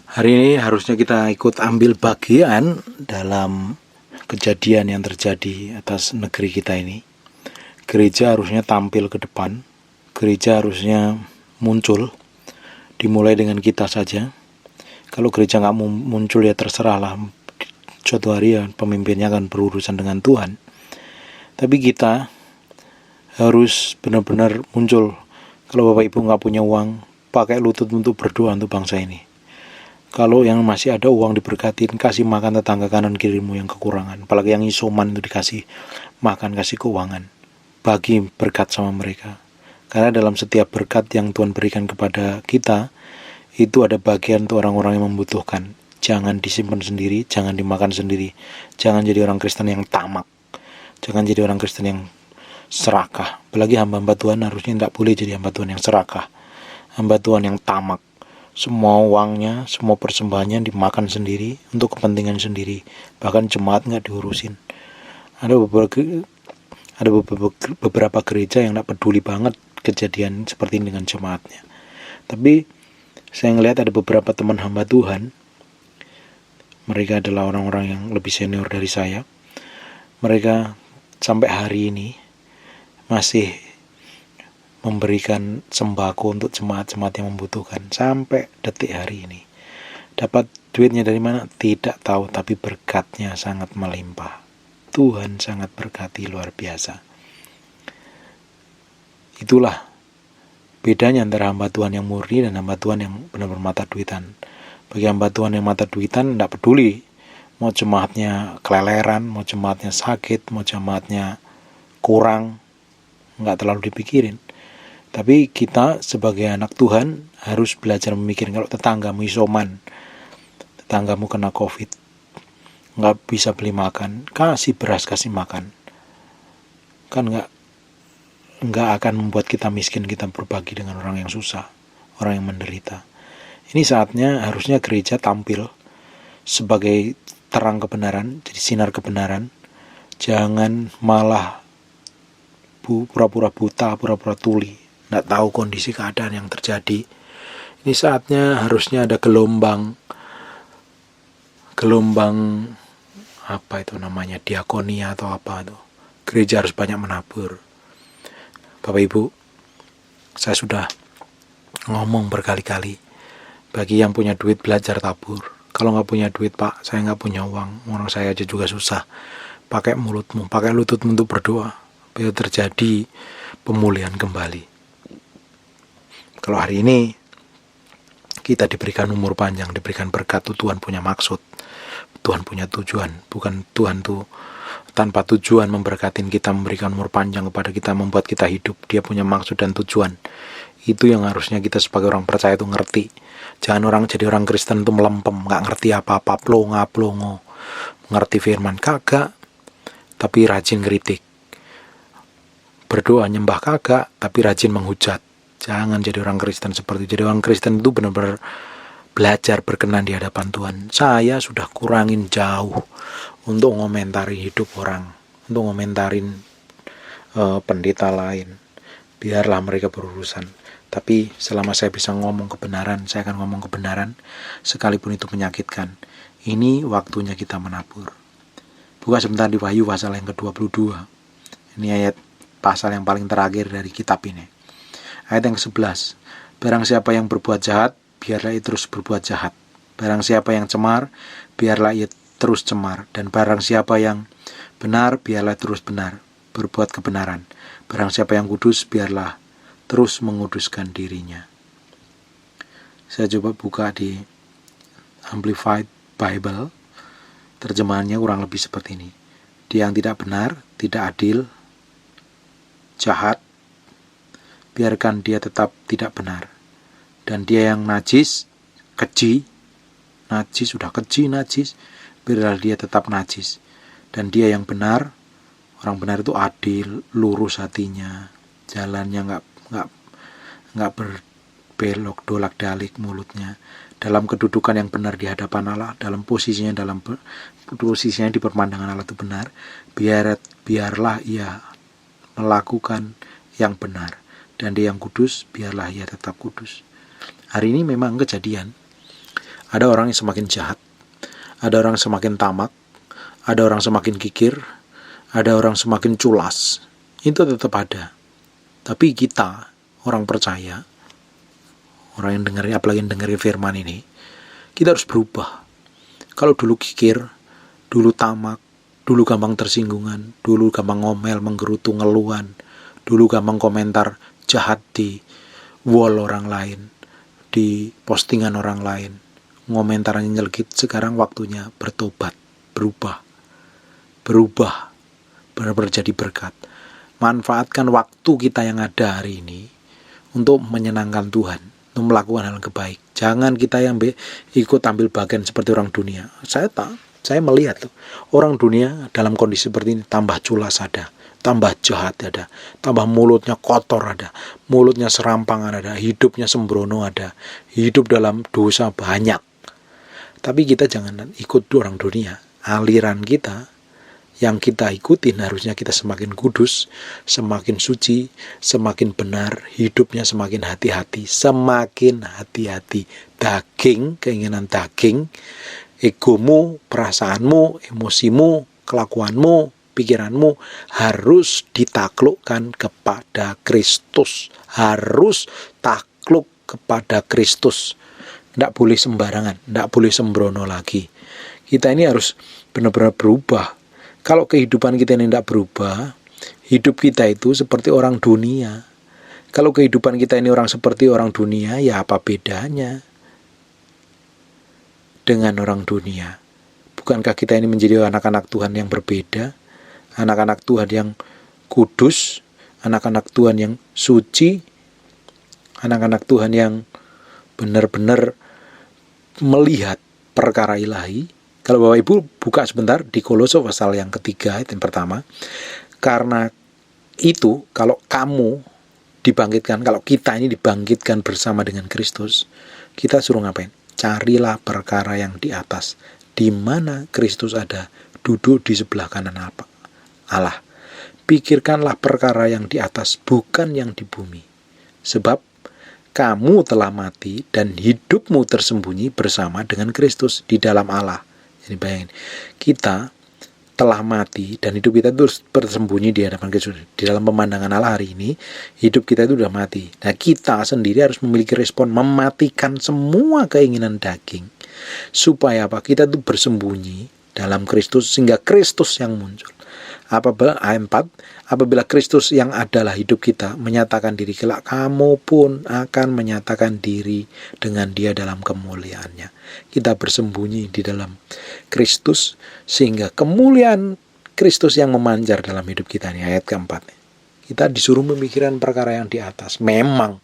Hari ini harusnya kita ikut ambil bagian dalam kejadian yang terjadi atas negeri kita ini. Gereja harusnya tampil ke depan, gereja harusnya muncul, dimulai dengan kita saja. Kalau gereja nggak muncul ya terserahlah, suatu hari ya pemimpinnya akan berurusan dengan Tuhan. Tapi kita harus benar-benar muncul. Kalau Bapak Ibu nggak punya uang, pakai lutut untuk berdoa untuk bangsa ini. Kalau yang masih ada uang diberkatin, kasih makan tetangga kanan kirimu yang kekurangan. Apalagi yang isoman itu dikasih makan, kasih keuangan. Bagi berkat sama mereka. Karena dalam setiap berkat yang Tuhan berikan kepada kita, itu ada bagian untuk orang-orang yang membutuhkan. Jangan disimpan sendiri, jangan dimakan sendiri. Jangan jadi orang Kristen yang tamak. Jangan jadi orang Kristen yang serakah. Apalagi hamba-hamba Tuhan harusnya tidak boleh jadi hamba Tuhan yang serakah. Hamba Tuhan yang tamak. Semua uangnya, semua persembahannya dimakan sendiri untuk kepentingan sendiri. Bahkan jemaat nggak diurusin. Ada beberapa gereja yang nggak peduli banget kejadian seperti ini dengan jemaatnya. Tapi saya ngelihat ada beberapa teman hamba Tuhan. Mereka adalah orang-orang yang lebih senior dari saya. Mereka sampai hari ini masih memberikan sembako untuk jemaat-jemaat yang membutuhkan sampai detik hari ini. Dapat duitnya dari mana? Tidak tahu, tapi berkatnya sangat melimpah. Tuhan sangat berkati luar biasa. Itulah bedanya antara hamba Tuhan yang murni dan hamba Tuhan yang benar-benar mata duitan. Bagi hamba Tuhan yang mata duitan, tidak peduli mau jemaatnya keleleran, mau jemaatnya sakit, mau jemaatnya kurang, nggak terlalu dipikirin. Tapi kita sebagai anak Tuhan harus belajar memikirkan kalau tetanggamu isoman, tetanggamu kena COVID, nggak bisa beli makan, kasih beras, kasih makan. Kan nggak akan membuat kita miskin, kita berbagi dengan orang yang susah, orang yang menderita. Ini saatnya harusnya gereja tampil sebagai terang kebenaran, jadi sinar kebenaran. Jangan malah pura-pura buta, pura-pura tuli, nggak tahu kondisi keadaan yang terjadi. Ini saatnya harusnya ada gelombang apa itu namanya, diakonia atau apa itu. Gereja harus banyak menabur. Bapak Ibu, saya sudah ngomong berkali-kali, bagi yang punya duit belajar tabur. Kalau nggak punya duit, Pak, saya nggak punya uang, orang saya aja juga susah. Pakai mulutmu, pakai lututmu untuk berdoa, biar terjadi pemulihan kembali. Kalau hari ini kita diberikan umur panjang, diberikan berkat, Tuhan punya maksud, Tuhan punya tujuan. Bukan Tuhan tuh tanpa tujuan memberkatin kita, memberikan umur panjang kepada kita, membuat kita hidup. Dia punya maksud dan tujuan. Itu yang harusnya kita sebagai orang percaya itu ngerti. Jangan jadi orang Kristen itu melempem, nggak ngerti apa-apa, plongo, ngerti firman kagak, tapi rajin kritik. Berdoa nyembah kagak, tapi rajin menghujat. Jangan jadi orang Kristen seperti itu. Jadi orang Kristen itu benar-benar belajar berkenan di hadapan Tuhan. Saya sudah kurangin jauh untuk ngomentarin hidup orang, untuk ngomentarin pendeta lain. Biarlah mereka berurusan. Tapi selama saya bisa ngomong kebenaran, saya akan ngomong kebenaran, sekalipun itu menyakitkan. Ini waktunya kita menabur. Buka sebentar di Wahyu pasal yang ke-22. Ini ayat pasal yang paling terakhir dari kitab ini. Ayat yang ke-11. Barang siapa yang berbuat jahat, biarlah ia terus berbuat jahat. Barang siapa yang cemar, biarlah ia terus cemar. Dan barang siapa yang benar, biarlah terus benar, berbuat kebenaran. Barang siapa yang kudus, biarlah terus menguduskan dirinya. Saya coba buka di Amplified Bible. Terjemahannya kurang lebih seperti ini. Dia yang tidak benar, tidak adil, jahat, biarkan dia tetap tidak benar. Dan dia yang najis, najis, biarlah dia tetap najis. Dan dia yang benar, orang benar itu adil, lurus hatinya, jalannya nggak berbelok dolak-dalik mulutnya, dalam kedudukan yang benar di hadapan Allah, dalam posisinya di perpandangan Allah itu benar. Biarlah ia melakukan yang benar, dan dia yang kudus, biarlah ia tetap kudus. Hari ini memang kejadian Ada orang yang semakin jahat, ada orang semakin tamak, ada orang semakin kikir, ada orang semakin culas. Itu tetap ada. Tapi kita, orang percaya, orang yang dengerin, apalagi yang dengerin firman ini, kita harus berubah. Kalau dulu kikir, dulu tamak, dulu gampang tersinggungan, dulu gampang ngomel, menggerutu, ngeluhan, dulu gampang komentar jahat di wall orang lain, di postingan orang lain, ngomentarannya nyelkit. Sekarang waktunya bertobat, berubah, benar-benar jadi berkat. Manfaatkan waktu kita yang ada hari ini untuk menyenangkan Tuhan, untuk melakukan hal kebaik. Jangan kita yang ikut ambil bagian seperti orang dunia. Saya melihat tuh, orang dunia dalam kondisi seperti ini tambah culas ada, tambah jahat ada, tambah mulutnya kotor ada, mulutnya serampangan ada, hidupnya sembrono ada, hidup dalam dosa banyak. Tapi kita jangan ikut orang dunia. Aliran kita yang kita ikutin harusnya kita semakin kudus, semakin suci, semakin benar, hidupnya semakin hati-hati, semakin hati-hati. Daging, keinginan daging, egomu, perasaanmu, emosimu, kelakuanmu, pikiranmu harus ditaklukkan kepada Kristus. Harus takluk kepada Kristus. Tidak boleh sembarangan, tidak boleh sembrono lagi. Kita ini harus benar-benar berubah. Kalau kehidupan kita ini tidak berubah, hidup kita itu seperti orang dunia. Kalau kehidupan kita ini seperti orang dunia, ya apa bedanya dengan orang dunia? Bukankah kita ini menjadi anak-anak Tuhan yang berbeda? Anak-anak Tuhan yang kudus, anak-anak Tuhan yang suci, anak-anak Tuhan yang benar-benar melihat perkara ilahi. Kalau Bapak Ibu buka sebentar di Kolose pasal yang ketiga, ayat yang pertama. Karena itu, kalau kamu dibangkitkan, kalau kita ini dibangkitkan bersama dengan Kristus, kita suruh ngapain? Carilah perkara yang di atas, di mana Kristus ada, duduk di sebelah kanan Allah. Pikirkanlah perkara yang di atas, bukan yang di bumi. Sebab kamu telah mati dan hidupmu tersembunyi bersama dengan Kristus di dalam Allah. Jadi bayangin, kita telah mati dan hidup kita itu tersembunyi di hadapan Kristus. Di dalam pemandangan Allah hari ini, hidup kita itu sudah mati. Nah, kita sendiri harus memiliki respon mematikan semua keinginan daging. Supaya apa? Kita itu bersembunyi dalam Kristus sehingga Kristus yang muncul. Ayat 4, apabila Kristus yang adalah hidup kita menyatakan diri, kelak kamu pun akan menyatakan diri dengan Dia dalam kemuliaannya. Kita bersembunyi di dalam Kristus sehingga kemuliaan Kristus yang memancar dalam hidup kita. Ini ayat keempat. Kita disuruh memikirkan perkara yang di atas. Memang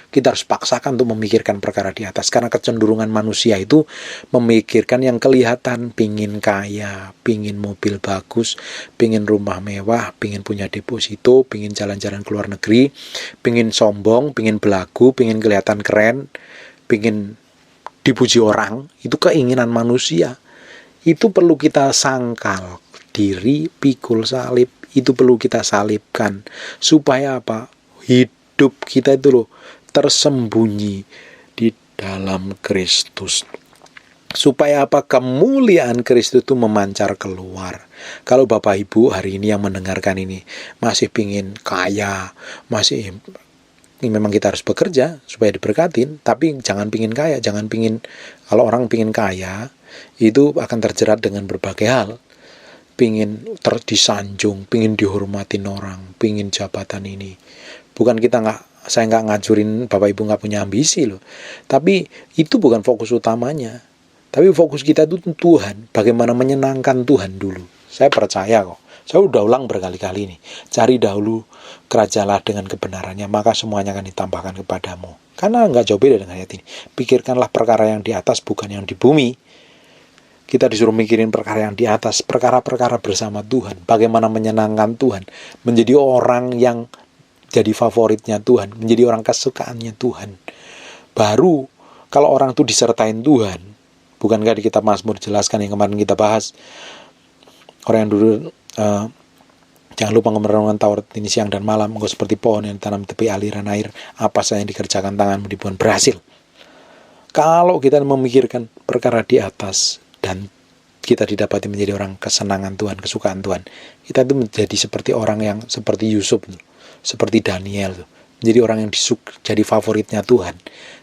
kita harus paksakan untuk memikirkan perkara di atas, karena kecenderungan manusia itu memikirkan yang kelihatan, pingin kaya, pingin mobil bagus, pingin rumah mewah, pingin punya deposito, pingin jalan-jalan ke luar negeri, pingin sombong, pingin belagu, pingin kelihatan keren, pingin dipuji orang. Itu keinginan manusia. Itu perlu kita sangkal diri, pikul salib, itu perlu kita salibkan. Supaya apa? Hidup kita itu tersembunyi di dalam Kristus. Supaya apa? Kemuliaan Kristus itu memancar keluar. Kalau Bapak Ibu hari ini yang mendengarkan ini masih pingin kaya, ini memang kita harus bekerja supaya diberkatin, tapi jangan pingin kaya, jangan pingin. Kalau orang pingin kaya, itu akan terjerat dengan berbagai hal. Pingin disanjung, pingin dihormatin orang, pingin jabatan ini. Bukan saya nggak ngajurin Bapak Ibu nggak punya ambisi loh. Tapi itu bukan fokus utamanya. Tapi fokus kita itu Tuhan. Bagaimana menyenangkan Tuhan dulu. Saya percaya kok. Saya udah ulang berkali-kali nih. Cari dahulu kerajaanlah dengan kebenarannya, maka semuanya akan ditambahkan kepadamu. Karena nggak jauh beda dengan ayat ini. Pikirkanlah perkara yang di atas, bukan yang di bumi. Kita disuruh mikirin perkara yang di atas, perkara-perkara bersama Tuhan. Bagaimana menyenangkan Tuhan. Menjadi orang yang jadi favoritnya Tuhan, menjadi orang kesukaannya Tuhan. Baru kalau orang itu disertain Tuhan, bukankah di kitab Mazmur jelaskan yang kemarin kita bahas, orang yang dulu jangan lupa merenungkan Taurat ini siang dan malam, engkau seperti pohon yang ditanam tepi aliran air, apa saja yang dikerjakan tanganmu dibuat berhasil. Kalau kita memikirkan perkara di atas dan kita didapati menjadi orang kesenangan Tuhan, kesukaan Tuhan, kita itu menjadi seperti orang yang seperti Yusuf, seperti Daniel, menjadi orang yang jadi favoritnya Tuhan.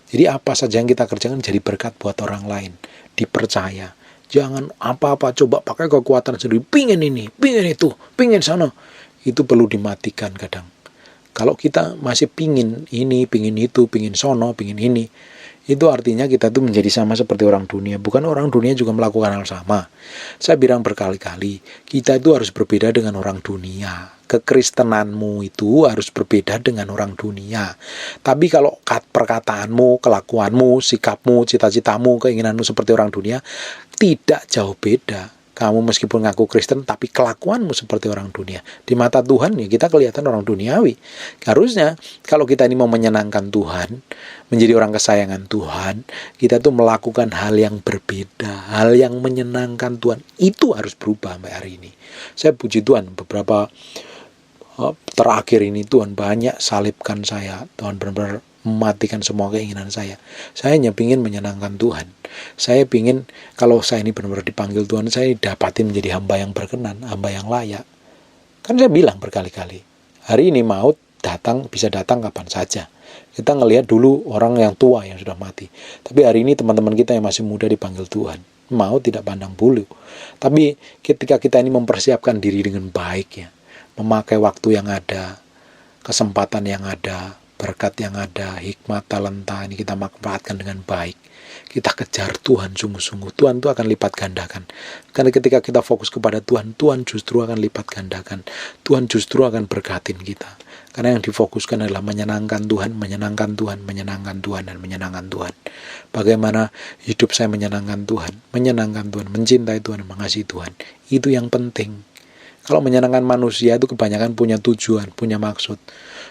Jadi apa saja yang kita kerjakan jadi berkat buat orang lain, dipercaya. Jangan apa-apa coba pakai kekuatan sendiri, pingin ini, pingin itu, pingin sana. Itu perlu dimatikan kadang. Kalau kita masih pingin ini, pingin itu, pingin sono, pingin ini, itu artinya kita tuh menjadi sama seperti orang dunia. Bukan orang dunia juga melakukan hal sama. Saya bilang berkali-kali, kita itu harus berbeda dengan orang dunia. Kekristenanmu itu harus berbeda dengan orang dunia. Tapi kalau perkataanmu, kelakuanmu, sikapmu, cita-citamu, keinginanmu seperti orang dunia, tidak jauh beda. Kamu meskipun ngaku Kristen, tapi kelakuanmu seperti orang dunia. Di mata Tuhan, ya kita kelihatan orang duniawi. Harusnya, kalau kita ini mau menyenangkan Tuhan, menjadi orang kesayangan Tuhan, kita tuh melakukan hal yang berbeda, hal yang menyenangkan Tuhan. Itu harus berubah sampai hari ini. Saya puji Tuhan, beberapa terakhir ini Tuhan banyak salibkan saya. Tuhan benar-benar mematikan semua keinginan saya. Saya hanya ingin menyenangkan Tuhan. Saya ingin kalau saya ini benar-benar dipanggil Tuhan, saya dapatin menjadi hamba yang berkenan, hamba yang layak. Kan saya bilang berkali-kali, hari ini maut bisa datang kapan saja. Kita ngelihat dulu orang yang tua yang sudah mati. Tapi hari ini teman-teman kita yang masih muda dipanggil Tuhan. Maut tidak pandang bulu. Tapi ketika kita ini mempersiapkan diri dengan baik ya, memakai waktu yang ada, kesempatan yang ada, berkat yang ada, hikmat, talenta ini kita manfaatkan dengan baik. Kita kejar Tuhan sungguh-sungguh. Tuhan itu akan lipat gandakan. Karena ketika kita fokus kepada Tuhan, Tuhan justru akan lipat gandakan. Tuhan justru akan berkatin kita. Karena yang difokuskan adalah menyenangkan Tuhan, menyenangkan Tuhan, menyenangkan Tuhan, dan menyenangkan Tuhan. Bagaimana hidup saya menyenangkan Tuhan, mencintai Tuhan, mengasihi Tuhan. Itu yang penting. Kalau menyenangkan manusia itu kebanyakan punya tujuan, punya maksud.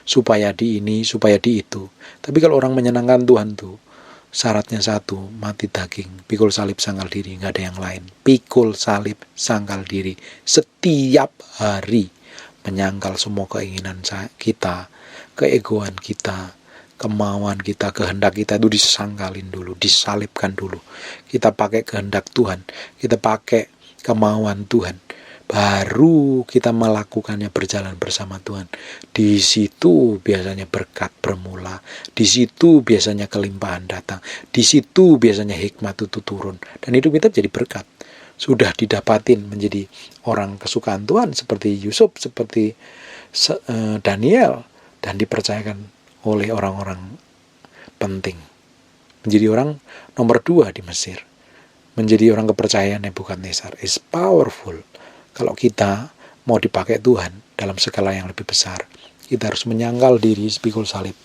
Supaya di ini, supaya di itu. Tapi kalau orang menyenangkan Tuhan tuh, syaratnya satu, mati daging, pikul salib sangkal diri, nggak ada yang lain. Pikul salib sangkal diri, setiap hari menyangkal semua keinginan kita, keegoan kita, kemauan kita, kehendak kita itu disangkalin dulu, disalibkan dulu. Kita pakai kehendak Tuhan, kita pakai kemauan Tuhan. Baru kita melakukannya berjalan bersama Tuhan. Di situ biasanya berkat bermula. Di situ biasanya kelimpahan datang. Di situ biasanya hikmat itu turun. Dan hidup kita jadi berkat. Sudah didapatin menjadi orang kesukaan Tuhan. Seperti Yusuf, seperti Daniel. Dan dipercayakan oleh orang-orang penting. Menjadi orang nomor 2 di Mesir. Menjadi orang kepercayaan Nebukadnezar. Is powerful. Kalau kita mau dipakai Tuhan dalam skala yang lebih besar, kita harus menyangkal diri pikul salib,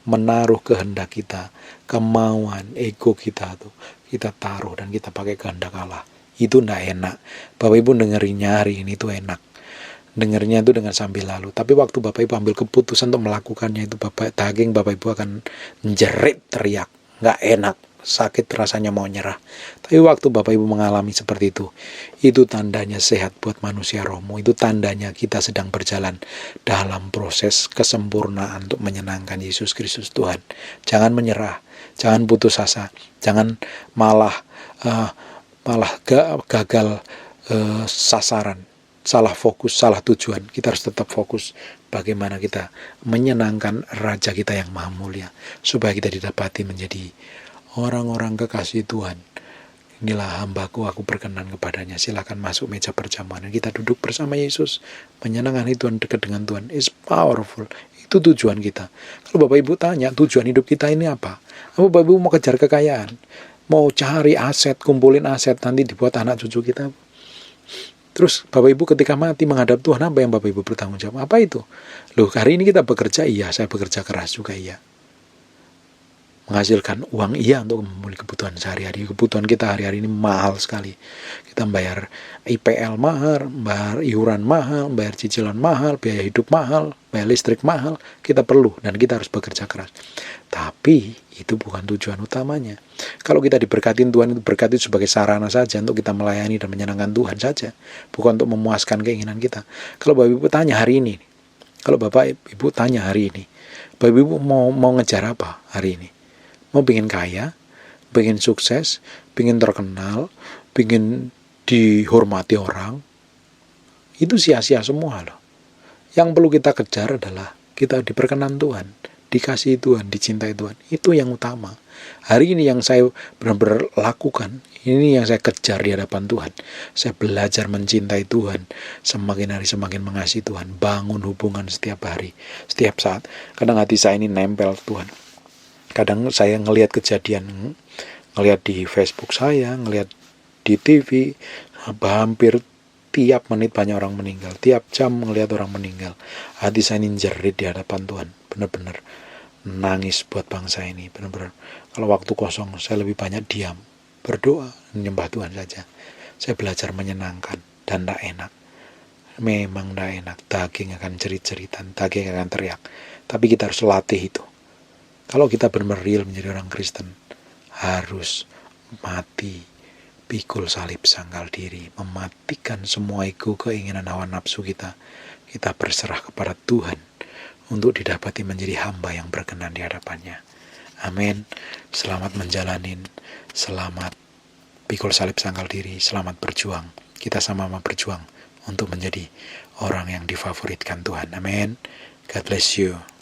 menaruh kehendak kita, kemauan, ego kita tuh kita taruh dan kita pakai kehendak Allah. Itu enggak enak. Bapak Ibu dengerinnya hari ini tuh enak. Dengernya itu dengan sambil lalu. Tapi waktu Bapak Ibu ambil keputusan untuk melakukannya itu Bapak Ibu akan jerit teriak, enggak enak. Sakit rasanya mau nyerah. Tapi waktu Bapak Ibu mengalami seperti itu tandanya sehat buat manusia rohmu. Itu tandanya kita sedang berjalan dalam proses kesempurnaan untuk menyenangkan Yesus Kristus Tuhan. Jangan menyerah, jangan putus asa, jangan malah gagal sasaran, salah fokus, salah tujuan. Kita harus tetap fokus bagaimana kita menyenangkan Raja kita yang maha mulia, supaya kita didapati menjadi orang-orang kekasih Tuhan. Inilah hambaku, aku berkenan kepadanya. Silakan masuk meja perjamuan. Kita duduk bersama Yesus. Menyenangkan Tuhan, dekat dengan Tuhan. Is powerful. Itu tujuan kita. Kalau Bapak Ibu tanya, tujuan hidup kita ini apa? Apa Bapak Ibu mau kejar kekayaan? Mau cari aset, kumpulin aset, nanti dibuat anak cucu kita? Terus Bapak Ibu ketika mati menghadap Tuhan, apa yang Bapak Ibu bertanggung jawab? Apa itu? Loh, hari ini kita bekerja, iya. Saya bekerja keras juga, iya. Menghasilkan uang iya untuk memenuhi kebutuhan sehari-hari. Kebutuhan kita hari-hari ini mahal sekali. Kita bayar IPL mahal, bayar iuran mahal, bayar cicilan mahal, biaya hidup mahal, bayar listrik mahal. Kita perlu dan kita harus bekerja keras. Tapi itu bukan tujuan utamanya. Kalau kita diberkatin Tuhan, itu berkat itu sebagai sarana saja untuk kita melayani dan menyenangkan Tuhan saja. Bukan untuk memuaskan keinginan kita. Kalau Bapak Ibu tanya hari ini, Bapak Ibu mau ngejar apa hari ini? Mau pengen kaya, pengen sukses, pengen terkenal, pengen dihormati orang, itu sia-sia semua loh. Yang perlu kita kejar adalah kita diperkenan Tuhan, dikasihi Tuhan, dicintai Tuhan. Itu yang utama. Hari ini yang saya benar-benar lakukan, ini yang saya kejar di hadapan Tuhan. Saya belajar mencintai Tuhan, semakin hari semakin mengasihi Tuhan, bangun hubungan setiap hari, setiap saat. Kadang hati saya ini nempel Tuhan. Kadang saya ngelihat kejadian, ngelihat di Facebook saya, ngelihat di TV, hampir tiap menit banyak orang meninggal, tiap jam melihat orang meninggal. Hati saya ini jerit di hadapan Tuhan, benar-benar nangis buat bangsa ini, benar-benar. Kalau waktu kosong saya lebih banyak diam, berdoa, menyembah Tuhan saja. Saya belajar menyenangkan dan tidak enak. Memang tidak enak, daging akan jerit-jeritan, daging akan teriak. Tapi kita harus latih itu. Kalau kita benar-benar real menjadi orang Kristen, harus mati, pikul salib, sangkal diri, mematikan semua ego, keinginan, hawa nafsu kita. Kita berserah kepada Tuhan untuk didapati menjadi hamba yang berkenan di hadapannya. Amin. Selamat menjalanin, selamat pikul salib, sangkal diri, selamat berjuang. Kita sama-sama berjuang untuk menjadi orang yang difavoritkan Tuhan. Amin. God bless you.